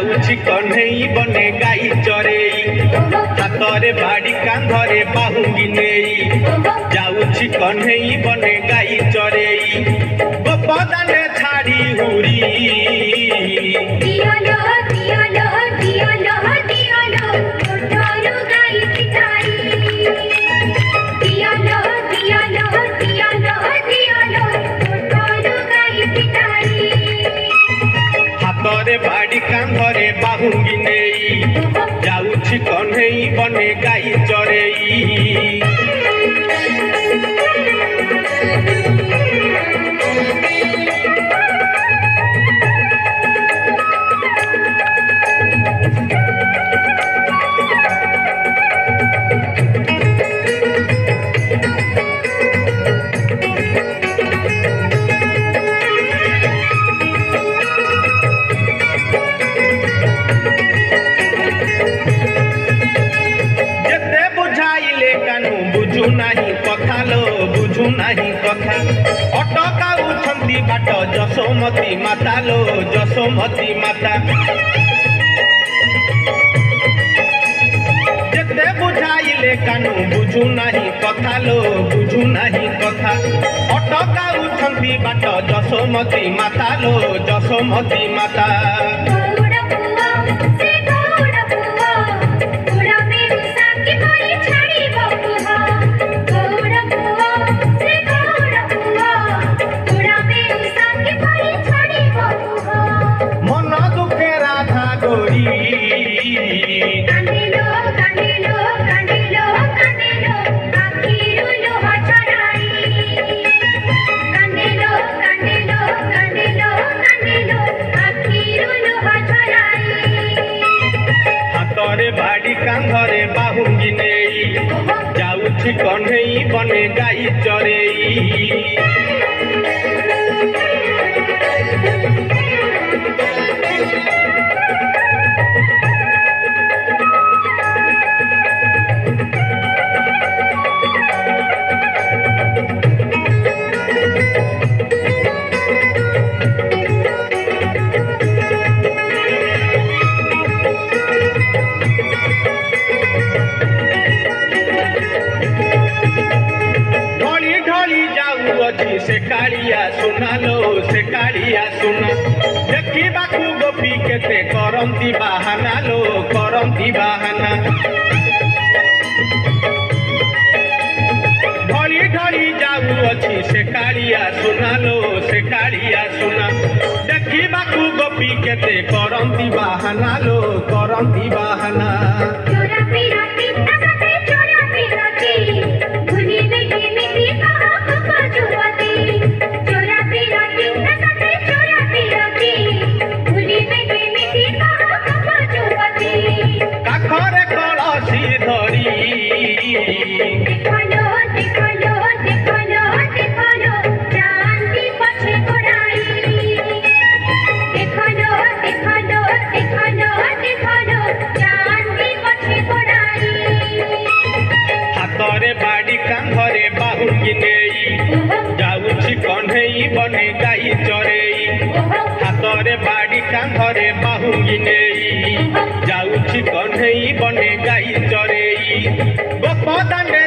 जाऊछि कन्हई बने गाई चरेई हातरे बाड़ी कांधरे बाहुंगी नेई जाऊछि कन्हई बने गाई चरेई गोपदाने छाड़ी हुरी हातरे बाड़ी कांधरे बाहुंगी नेई जाऊछि कन्हई बने गाई चरेई बुझु नहीं कथा लो बुझु नहीं कथा अटकाउछंती बाट जसोमती माता लो जसोमती माता जेते बुझाइले कानू बुझु नहीं कथा लो बुझु नहीं कथा अटकाउछंती बाट जसोमती माता लो जसोमती माता बाड़ी कांधरे बाहुंगी नेई जाऊछि कन्हई बने गाई चरेई से कालिया सुना लो से कालिया सुना देखी बाकू गोपी केते करंती बाहाना लो करंती बाहाना ढली ढली जाऊ अच्छी से कालिया सुना लो से कालिया सुना देखी बाकू गोपी केते करंती बाहाना लो करंती बाहाना काखरे कलसी धरी हातरे बाड़ी कांधरे बाहुंगी नेई जाऊछि कन्हई बने गाई चरेई हातरे बाड़ी कांधरे बाहुंगी नेई जाऊछि कन्हई बने गाई चरेई गोपदाने